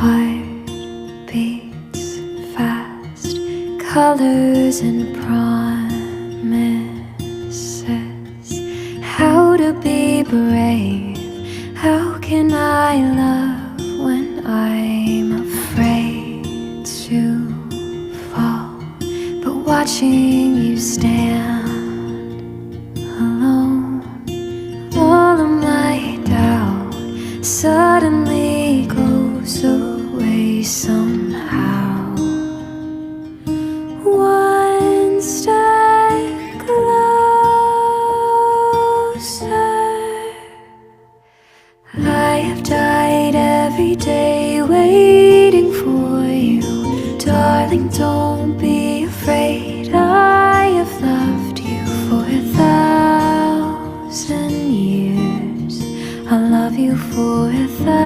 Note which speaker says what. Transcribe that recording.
Speaker 1: Heart beats fast, colors and promises. How to be brave? How can I love when I'm afraid to fall? But watching you stand alone, all of my doubt suddenly goes away somehow. One step closer. I have died every day waiting for you. Darling, don't be afraid.